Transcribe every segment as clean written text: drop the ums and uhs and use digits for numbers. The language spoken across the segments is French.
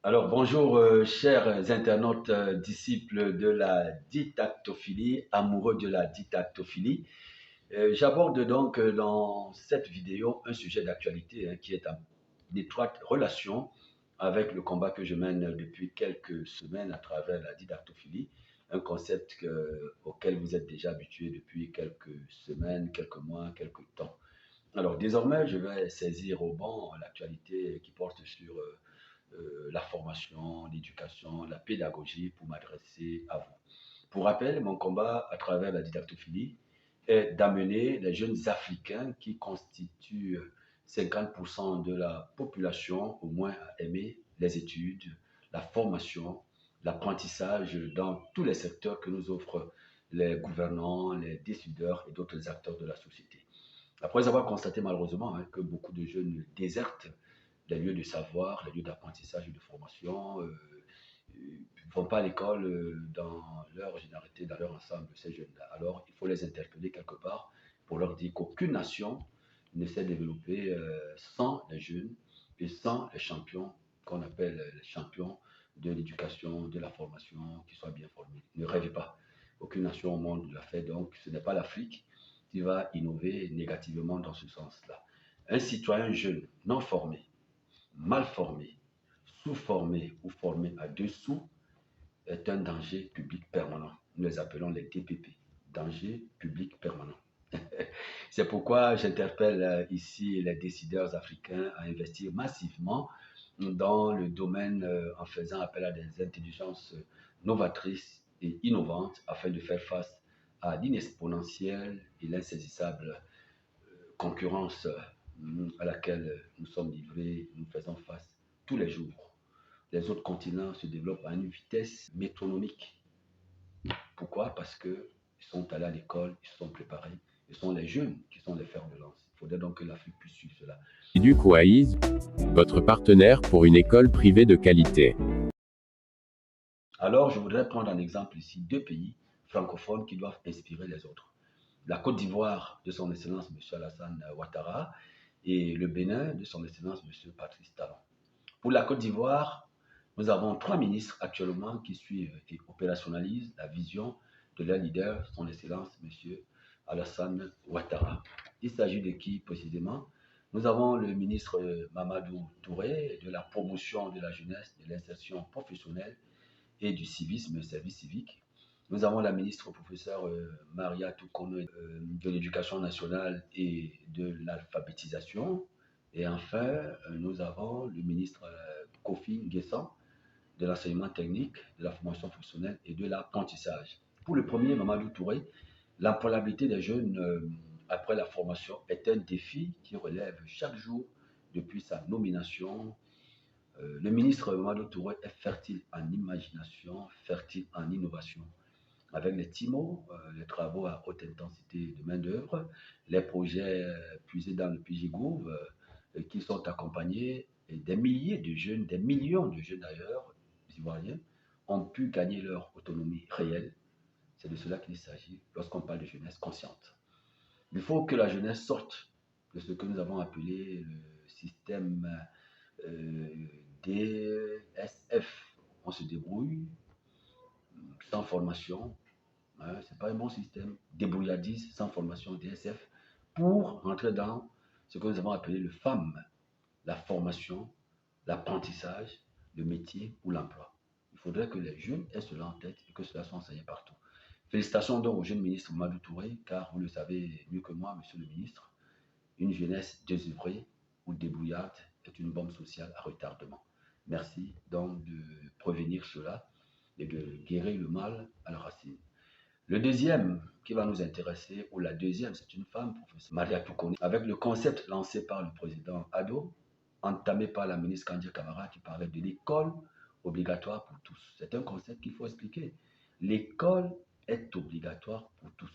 Alors, bonjour, chers internautes, disciples de la didactophilie, amoureux de la didactophilie. J'aborde donc dans cette vidéo un sujet d'actualité qui est en étroite relation avec le combat que je mène depuis quelques semaines à travers la didactophilie, un concept auquel vous êtes déjà habitués depuis quelques semaines, quelques mois, quelques temps. Alors, désormais, je vais saisir au banc l'actualité qui porte sur la formation, l'éducation, la pédagogie pour m'adresser à vous. Pour rappel, mon combat à travers la didactophilie est d'amener les jeunes Africains qui constituent 50% de la population au moins à aimer les études, la formation, l'apprentissage dans tous les secteurs que nous offrent les gouvernants, les décideurs et d'autres acteurs de la société. Après avoir constaté malheureusement que beaucoup de jeunes désertent les lieux de savoir, les lieux d'apprentissage et de formation, ne vont pas à l'école dans leur généralité, dans leur ensemble, ces jeunes-là. Alors, il faut les interpeller quelque part pour leur dire qu'aucune nation ne s'est développée sans les jeunes et sans les champions qu'on appelle les champions de l'éducation, de la formation, qui soient bien formés. Ne rêvez pas. Aucune nation au monde l'a fait, donc ce n'est pas l'Afrique qui va innover négativement dans ce sens-là. Un citoyen jeune, non formé, mal formé, sous-formé ou formé à dessous est un danger public permanent. Nous les appelons les DPP, danger public permanent. C'est pourquoi j'interpelle ici les décideurs africains à investir massivement dans le domaine en faisant appel à des intelligences novatrices et innovantes afin de faire face à l'inexponentielle et l'insaisissable concurrence à laquelle nous sommes livrés, nous faisons face tous les jours. Les autres continents se développent à une vitesse métronomique. Pourquoi? Parce qu'ils sont allés à l'école, ils se sont préparés. Ce sont les jeunes qui sont les fers de lance. Il faudrait donc que l'Afrique puisse suivre cela. EduQuaiz, votre partenaire pour une école privée de qualité. Alors, je voudrais prendre en exemple ici deux pays francophones qui doivent inspirer les autres. La Côte d'Ivoire de son Excellence M. Alassane Ouattara et le Bénin de son Excellence M. Patrice Talon. Pour la Côte d'Ivoire, nous avons trois ministres actuellement qui suivent et opérationnalisent la vision de leur leader, son Excellence M. Alassane Ouattara. Il s'agit de qui précisément? Nous avons le ministre Mamadou Touré de la promotion de la jeunesse, de l'insertion professionnelle et du civisme, service civique. Nous avons la ministre professeure Maria Toukono de l'Éducation nationale et de l'alphabétisation. Et enfin, nous avons le ministre Kofi Nguessan de l'enseignement technique, de la formation professionnelle et de l'apprentissage. Pour le premier, Mamadou Touré, l'employabilité des jeunes après la formation est un défi qui relève chaque jour depuis sa nomination. Le ministre Mamadou Touré est fertile en imagination, fertile en innovation. Avec les TIMO, les travaux à haute intensité de main-d'œuvre, les projets puisés dans le PGGouv qui sont accompagnés, et des milliers de jeunes, des millions de jeunes d'ailleurs, ivoiriens, ont pu gagner leur autonomie réelle. C'est de cela qu'il s'agit lorsqu'on parle de jeunesse consciente. Il faut que la jeunesse sorte de ce que nous avons appelé le système DSF. On se débrouille sans formation. Hein, ce n'est pas un bon système. Débrouillardise sans formation DSF pour rentrer dans ce que nous avons appelé le FAM, la formation, l'apprentissage, le métier ou l'emploi. Il faudrait que les jeunes aient cela en tête et que cela soit enseigné partout. Félicitations donc au jeune ministre Madou Touré, car vous le savez mieux que moi, monsieur le ministre, une jeunesse désœuvrée ou débrouillarde est une bombe sociale à retardement. Merci donc de prévenir cela et de guérir le mal à la racine. Le deuxième qui va nous intéresser, ou la deuxième, c'est une femme, professeure Maria Toukoné, avec le concept lancé par le président Ado, entamé par la ministre Kandia Kamara qui parlait de l'école obligatoire pour tous. C'est un concept qu'il faut expliquer. L'école est obligatoire pour tous.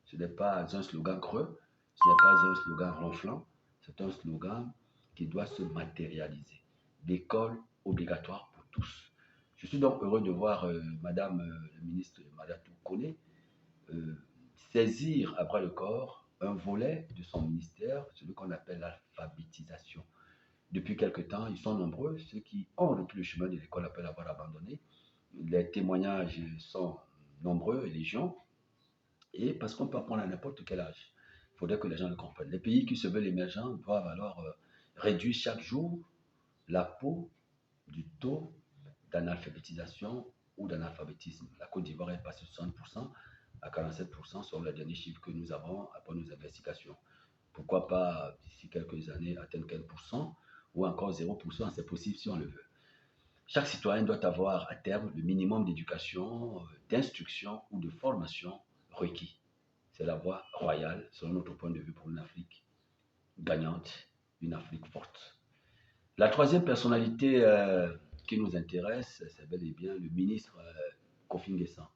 Ce n'est pas un slogan creux, ce n'est pas un slogan ronflant, c'est un slogan qui doit se matérialiser. L'école obligatoire pour tous. Je suis donc heureux de voir Madame le ministre Madame Toukoné saisir à bras le corps un volet de son ministère, celui qu'on appelle l'alphabétisation. depuis quelque temps. Ils sont nombreux, ceux qui ont repris le chemin de l'école après l'avoir abandonné. Les témoignages sont nombreux et légion. Et parce qu'on peut apprendre à n'importe quel âge. Il faudrait que les gens le comprennent. Les pays qui se veulent émergents doivent alors réduire chaque jour la peau du taux d'analphabétisation ou d'analphabétisme. La Côte d'Ivoire est passée de 60% à 47% selon les derniers chiffres que nous avons après nos investigations. Pourquoi pas d'ici quelques années atteindre quel pourcent ou encore 0%, c'est possible si on le veut. Chaque citoyen doit avoir à terme le minimum d'éducation, d'instruction ou de formation requis. C'est la voie royale, selon notre point de vue, pour une Afrique gagnante, une Afrique forte. La troisième personnalité qui nous intéresse, c'est bel et bien le ministre Kofi Nguessan.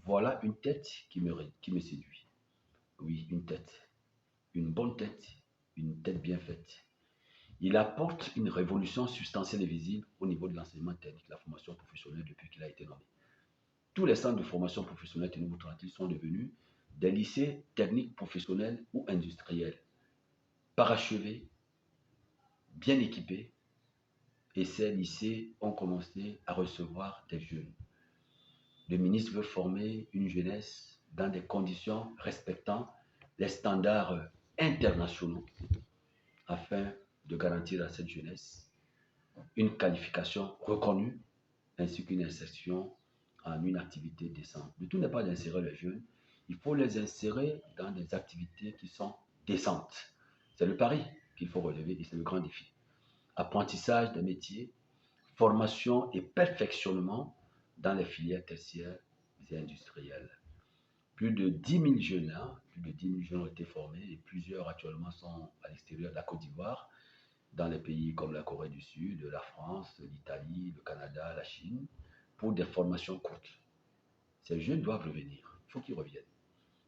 Voilà une tête qui me séduit. Oui, une tête. Une bonne tête, une tête bien faite. Il apporte une révolution substantielle et visible au niveau de l'enseignement technique, la formation professionnelle depuis qu'il a été nommé. Tous les centres de formation professionnelle technico-tranquille sont devenus des lycées techniques professionnels ou industriels, parachevés, bien équipés, et ces lycées ont commencé à recevoir des jeunes. Le ministre veut former une jeunesse dans des conditions respectant les standards internationaux afin de garantir à cette jeunesse une qualification reconnue ainsi qu'une insertion en une activité décente. Le tout n'est pas d'insérer les jeunes, il faut les insérer dans des activités qui sont décentes. C'est le pari qu'il faut relever et c'est le grand défi. Apprentissage des métiers, formation et perfectionnement dans les filières tertiaires et industrielles. Plus de 10 000 jeunes, plus de 10 000 jeunes ont été formés et plusieurs actuellement sont à l'extérieur de la Côte d'Ivoire, dans les pays comme la Corée du Sud, la France, l'Italie, le Canada, la Chine, pour des formations courtes. Ces jeunes doivent revenir, il faut qu'ils reviennent.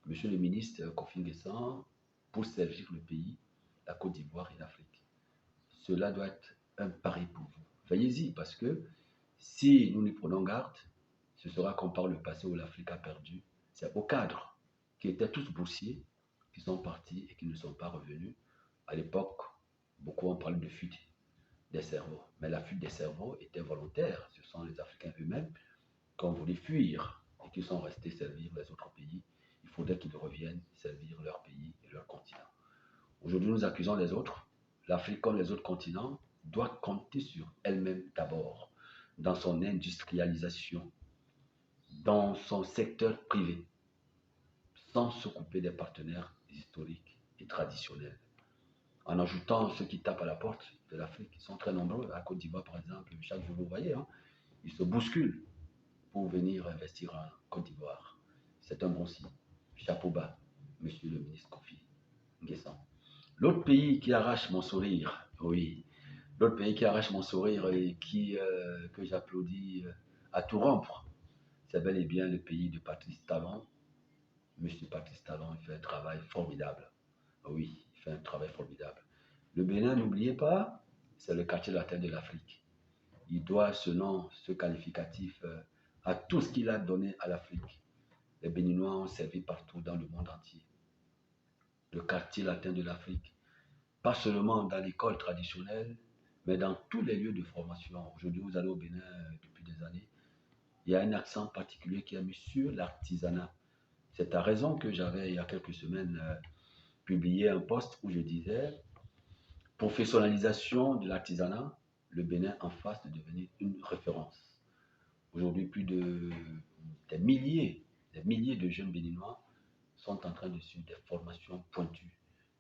Monsieur le ministre Kofi Nguessan, pour servir le pays, la Côte d'Ivoire et l'Afrique. Cela doit être un pari pour vous. Veillez-y parce que si nous nous prenons garde, ce sera comme par le passé où l'Afrique a perdu. C'est aux cadres qui étaient tous boursiers qui sont partis et qui ne sont pas revenus. À l'époque, beaucoup ont parlé de fuite des cerveaux. Mais la fuite des cerveaux était volontaire. Ce sont les Africains eux-mêmes qui ont voulu fuir et qui sont restés servir les autres pays. Il faudrait qu'ils reviennent servir leur pays et leur continent. Aujourd'hui, nous accusons les autres. L'Afrique, comme les autres continents, doit compter sur elle-même d'abord, dans son industrialisation, dans son secteur privé, sans s'occuper des partenaires historiques et traditionnels. En ajoutant ceux qui tapent à la porte de l'Afrique, ils sont très nombreux. À Côte d'Ivoire, par exemple, chaque jour, vous voyez, ils se bousculent pour venir investir en Côte d'Ivoire. C'est un bon signe. Chapeau bas, monsieur le ministre Kofi Nguessan. L'autre pays qui arrache mon sourire, oui, l'autre pays qui arrache mon sourire et que j'applaudis à tout rompre, c'est bel et bien le pays de Patrice Talon. Monsieur Patrice Talon, il fait un travail formidable. Oui, il fait un travail formidable. Le Bénin, n'oubliez pas, c'est le quartier latin de l'Afrique. Il doit ce nom, ce qualificatif, à tout ce qu'il a donné à l'Afrique. Les Béninois ont servi partout dans le monde entier. Le quartier latin de l'Afrique, pas seulement dans l'école traditionnelle, mais dans tous les lieux de formation. Aujourd'hui, vous allez au Bénin depuis des années. Il y a un accent particulier qui est mis sur l'artisanat. C'est à raison que j'avais, il y a quelques semaines, publié un post où je disais professionnalisation de l'artisanat, le Bénin en face de devenir une référence. Aujourd'hui, des milliers de jeunes béninois sont en train de suivre des formations pointues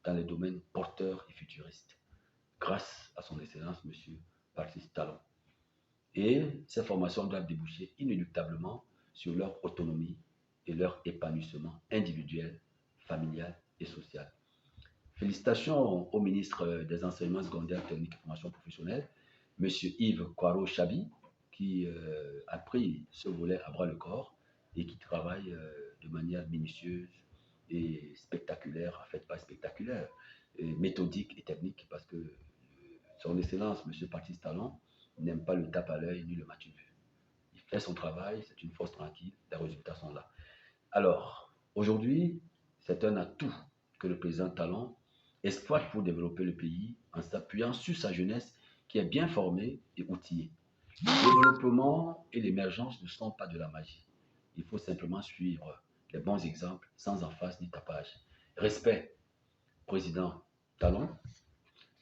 dans les domaines porteurs et futuristes, grâce à son excellence, M. Patrice Talon. Et ces formations doivent déboucher inéluctablement sur leur autonomie et leur épanouissement individuel, familial et social. Félicitations au ministre des Enseignements secondaires, techniques et formation professionnelle, M. Yves Kwaro-Chabi, qui a pris ce volet à bras le corps et qui travaille de manière minutieuse et spectaculaire, en fait pas spectaculaire, méthodique et technique, parce que son excellence, M. Patrice Talon, n'aime pas le tape à l'œil ni le match vu. Il fait son travail, c'est une force tranquille, les résultats sont là. Alors, aujourd'hui, c'est un atout que le président Talon exploite pour développer le pays en s'appuyant sur sa jeunesse qui est bien formée et outillée. Le développement et l'émergence ne sont pas de la magie. Il faut simplement suivre les bons exemples sans emphase ni tapage. Respect, président Talon.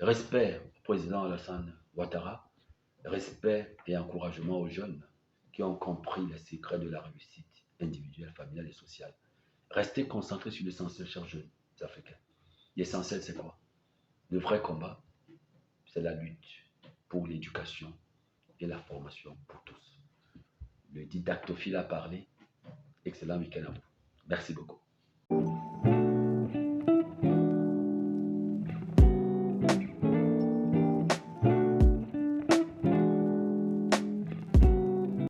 Respect au président Alassane Ouattara. Respect et encouragement aux jeunes qui ont compris les secrets de la réussite individuelle, familiale et sociale. Restez concentrés sur l'essentiel, chers jeunes africains. L'essentiel, c'est quoi? Le vrai combat, c'est la lutte pour l'éducation et la formation pour tous. Le didactophile a parlé. Excellent week-end à vous. Merci beaucoup.